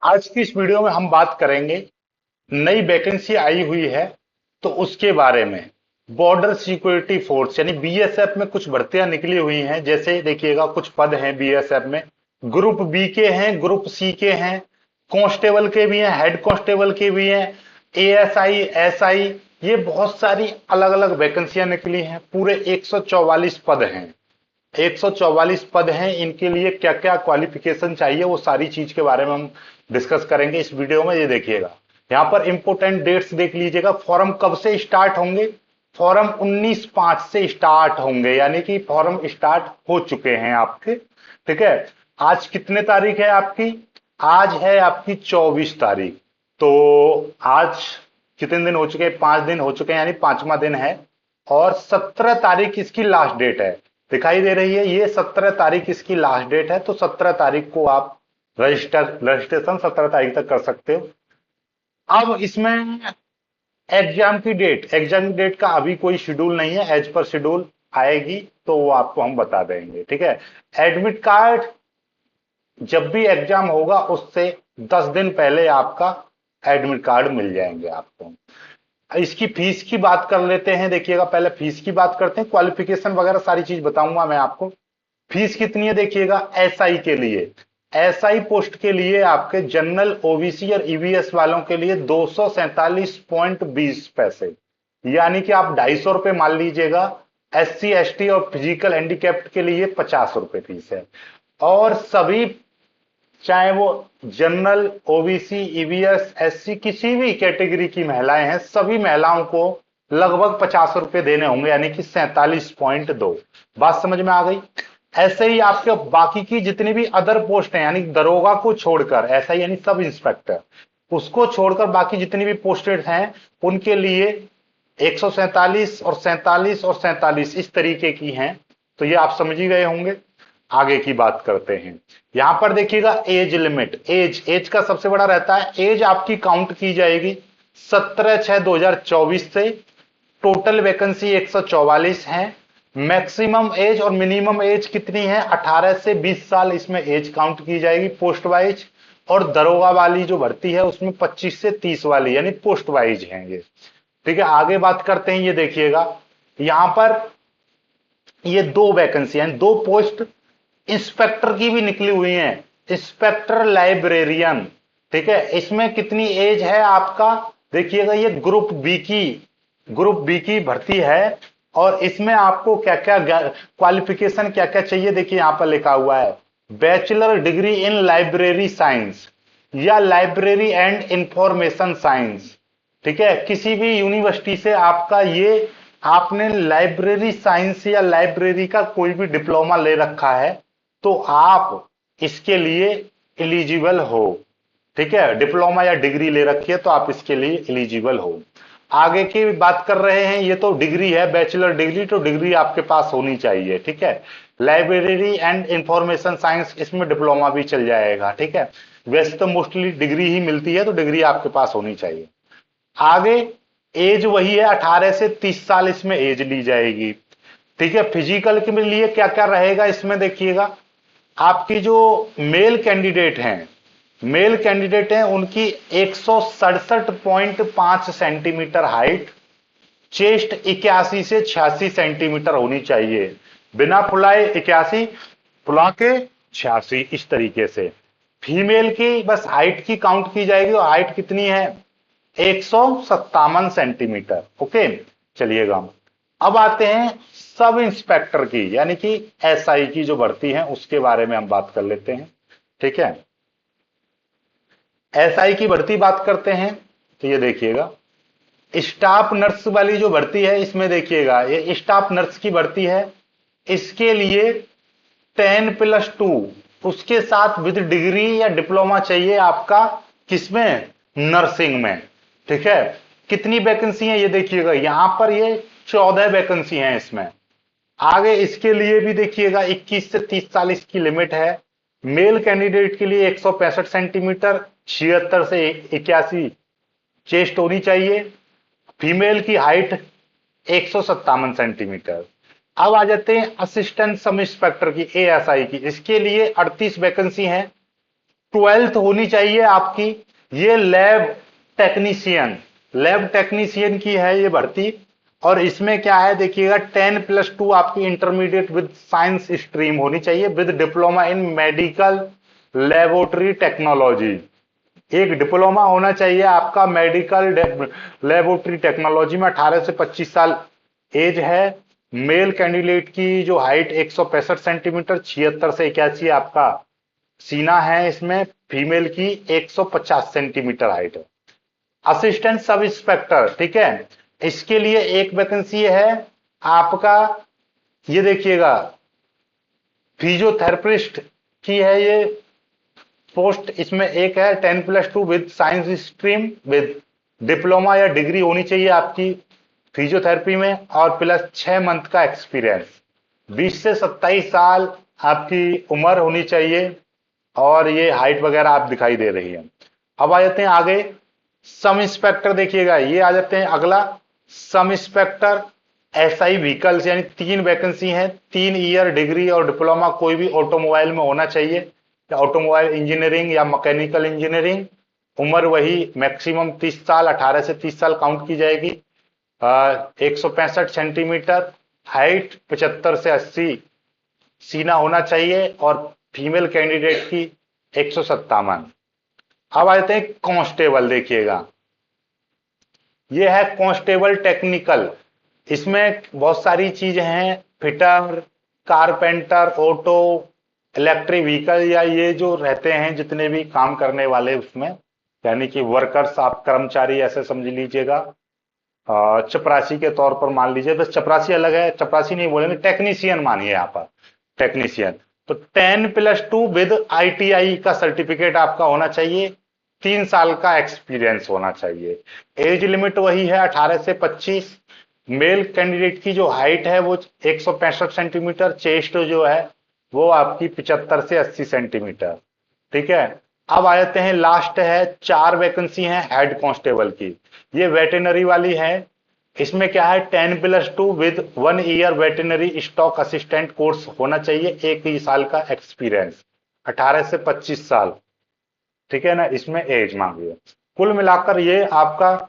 आज की इस वीडियो में हम बात करेंगे। नई वैकेंसी आई हुई है तो उसके बारे में। बॉर्डर सिक्योरिटी फोर्स यानी बीएसएफ में कुछ भर्तियां निकली हुई हैं। जैसे देखिएगा कुछ पद हैं बीएसएफ में। ग्रुप बी के हैं, ग्रुप सी के हैं, कांस्टेबल के भी हैं, हेड कांस्टेबल के भी हैं, एएसआई, एसआई। ये बहुत सारी अलग अलग वैकेंसियां निकली हैं। पूरे 144 पद हैं। 144 पद हैं। इनके लिए क्या क्या क्वालिफिकेशन चाहिए वो सारी चीज के बारे में हम डिस्कस करेंगे इस वीडियो में। ये देखिएगा यहां पर इंपोर्टेंट डेट्स देख लीजिएगा। फॉर्म कब से स्टार्ट होंगे? फॉर्म 19/5 से स्टार्ट होंगे, यानी कि फॉर्म स्टार्ट हो चुके हैं आपके। ठीक है। आज कितने तारीख है आपकी? आज है आपकी 24 तारीख। तो आज कितने दिन हो चुके हैं? 5 दिन हो चुके हैं, यानी पांचवा दिन है। और 17 तारीख इसकी लास्ट डेट है। दिखाई दे रही है ये 17 तारीख इसकी लास्ट डेट है। तो 17 तारीख को आप रजिस्ट्रेशन 17 तारीख तक कर सकते हो। अब इसमें एग्जाम की डेट का अभी कोई शेड्यूल नहीं है। एज पर शेड्यूल आएगी तो वो आपको हम बता देंगे। ठीक है। एडमिट कार्ड जब भी एग्जाम होगा उससे 10 दिन पहले आपका एडमिट कार्ड मिल जाएंगे आपको। इसकी फीस की बात कर लेते हैं। देखिएगा पहले फीस की बात करते हैं, क्वालिफिकेशन वगैरह सारी चीज बताऊंगा मैं आपको। फीस कितनी है देखिएगा। एसआई के लिए, एसआई पोस्ट के लिए आपके जनरल, ओबीसी और ईवीएस वालों के लिए 247.20 पैसे, यानी कि आप 250 रुपए मान लीजिएगा। एससी एसटी और फिजिकल हैंडीकैप्ड के लिए 50 रुपए फीस है। और सभी, चाहे वो जनरल, ओबीसी, ईवीएस, एससी किसी भी कैटेगरी की महिलाएं हैं, सभी महिलाओं को लगभग 50 रुपए देने होंगे, यानी कि 47.2। बात समझ में आ गई? ऐसे ही आपके बाकी की जितनी भी अदर पोस्ट हैं, यानी दरोगा को छोड़कर, ऐसा यानी सब इंस्पेक्टर, उसको छोड़कर बाकी जितनी भी पोस्टेड हैं उनके लिए 147 और 47 और 47 इस तरीके की हैं। तो ये आप समझ ही गए होंगे। आगे की बात करते हैं। यहां पर देखिएगा एज लिमिट, एज का सबसे बड़ा रहता है। एज आपकी काउंट की जाएगी 17/6/2024 से। टोटल वैकेंसी 144 है। मैक्सिमम एज और मिनिमम एज कितनी है? 18 से 20 साल इसमें एज काउंट की जाएगी पोस्ट वाइज। और दरोगा वाली जो भर्ती है उसमें 25 से 30 वाली, यानी पोस्ट वाइज है ये। ठीक है। आगे बात करते हैं। ये देखिएगा यहां पर ये दो वैकेंसी हैं, दो पोस्ट इंस्पेक्टर की भी निकली हुई हैं। Inspector librarian. ठीक है। इसमें कितनी एज है आपका? देखिएगा ये ग्रुप बी की भर्ती है। और इसमें आपको क्या क्या क्वालिफिकेशन क्या क्या चाहिए देखिए यहां पर लिखा हुआ है। Bachelor degree in library science या लाइब्रेरी एंड इंफॉर्मेशन साइंस। ठीक है। किसी भी यूनिवर्सिटी से आपका ये, आपने लाइब्रेरी साइंस या लाइब्रेरी का कोई भी डिप्लोमा ले रखा है तो आप इसके लिए एलिजिबल हो। ठीक है। डिप्लोमा या डिग्री ले रखी है तो आप इसके लिए एलिजिबल हो। आगे की बात कर रहे हैं। ये तो डिग्री है, बैचलर डिग्री, तो डिग्री आपके पास होनी चाहिए। ठीक है। लाइब्रेरी एंड इंफॉर्मेशन साइंस, इसमें डिप्लोमा भी चल जाएगा। ठीक है। वैसे तो मोस्टली डिग्री ही मिलती है, तो डिग्री आपके पास होनी चाहिए। आगे एज वही है, 18 से 30 साल इसमें एज ली जाएगी। ठीक है। फिजिकल के लिए क्या क्या रहेगा इसमें देखिएगा। आपकी जो मेल कैंडिडेट हैं उनकी 167.5 सेंटीमीटर हाइट, चेस्ट 81 से 86 सेंटीमीटर होनी चाहिए। बिना फुलाए 81, फुला के 86, इस तरीके से। फीमेल की बस हाइट की काउंट की जाएगी, और हाइट कितनी है? 157 सेंटीमीटर। ओके। चलिएगा अब आते हैं सब इंस्पेक्टर की, यानी कि एसआई की जो भर्ती है उसके बारे में हम बात कर लेते हैं। ठीक है। एसआई की भर्ती बात करते हैं। तो ये देखिएगा स्टाफ नर्स वाली जो भर्ती है, इसमें देखिएगा ये स्टाफ नर्स की भर्ती है। इसके लिए 10+2 उसके साथ विद डिग्री या डिप्लोमा चाहिए आपका। किसमें? नर्सिंग में। ठीक है। कितनी वैकेंसी है ये देखिएगा यहां पर, ये 14 वैकेंसी है इसमें। आगे इसके लिए भी देखिएगा 21 से 30 साल इसकी लिमिट है। मेल कैंडिडेट के लिए 165 सेंटीमीटर, 76 से 81 चेस्ट होनी चाहिए। फीमेल की हाइट 157 सेंटीमीटर। अब आ जाते हैं असिस्टेंट सब इंस्पेक्टर की, एएसआई की। इसके लिए 38 वैकेंसी हैं। 12th होनी चाहिए आपकी। ये लैब टेक्नीशियन की है ये भर्ती। और इसमें क्या है देखिएगा, 10+2 आपकी इंटरमीडिएट विद साइंस स्ट्रीम होनी चाहिए with diploma in medical laboratory technology. एक डिप्लोमा होना चाहिए आपका मेडिकल लेबोरेटरी टेक्नोलॉजी में। 18 से 25 साल एज है। मेल कैंडिडेट की जो हाइट 165 सेंटीमीटर, 76 से 81 आपका सीना है इसमें। फीमेल की 150 सेंटीमीटर हाइट है। असिस्टेंट सब इंस्पेक्टर, ठीक है, इसके लिए एक वैकेंसी है आपका। ये देखिएगा, फिजियोथेरेपिस्ट की है ये पोस्ट। इसमें एक है 10+2 with science stream with diploma या डिग्री होनी चाहिए आपकी फिजियोथेरेपी में, और प्लस 6 मंथ का एक्सपीरियंस। 20 से 27 साल आपकी उम्र होनी चाहिए। और ये हाइट वगैरह आप दिखाई दे रही है। अब आ जाते हैं आगे, सम इंस्पेक्टर देखिएगा, ये आ जाते हैं अगला। सम इंस्पेक्टर एसआई व्हीकल्स, यानी 3 वैकेंसी हैं। 3 ईयर डिग्री और डिप्लोमा कोई भी ऑटोमोबाइल में होना चाहिए, या ऑटोमोबाइल इंजीनियरिंग या मैकेनिकल इंजीनियरिंग। उम्र वही मैक्सिमम 30 साल, 18 से 30 साल काउंट की जाएगी। 165 सेंटीमीटर हाइट, 75 से 80 सीना होना चाहिए, और फीमेल कैंडिडेट की 157। अब आ जाते हैं कांस्टेबल, देखिएगा ये है कांस्टेबल टेक्निकल। इसमें बहुत सारी चीजें हैं, fitter, carpenter, auto, electric vehicle, या ये जो रहते हैं जितने भी काम करने वाले उसमें, यानी कि वर्कर्स, आप कर्मचारी ऐसे समझ लीजिएगा। चपरासी के तौर पर मान लीजिए, बस चपरासी अलग है, चपरासी नहीं बोलेंगे, टेक्नीशियन मानिए यहाँ पर, टेक्नीशियन। तो 10+2 विद आईटीआई का सर्टिफिकेट आपका होना चाहिए। 3 साल का एक्सपीरियंस होना चाहिए। एज लिमिट वही है 18 से 25। मेल कैंडिडेट की जो हाइट है वो 165 सेंटीमीटर, चेस्ट जो है वो आपकी 75 से 80 सेंटीमीटर, ठीक है। अब आ जाते हैं, लास्ट है, 4 वैकेंसी हैं हेड कांस्टेबल की। ये वेटरनरी वाली है। इसमें क्या है, 10+2 with 1 year veterinary stock assistant course होना चाहिए, 1 ही साल का एक्सपीरियंस, 18 से 25 साल, ठीक है ना, इसमें एज मांगी है। कुल मिलाकर ये आपका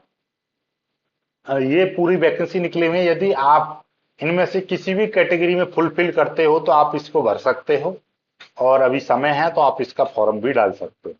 ये पूरी वैकेंसी निकली हुई है। यदि आप इनमें से किसी भी कैटेगरी में फुलफिल करते हो तो आप इसको भर सकते हो, और अभी समय है तो आप इसका फॉर्म भी डाल सकते हो।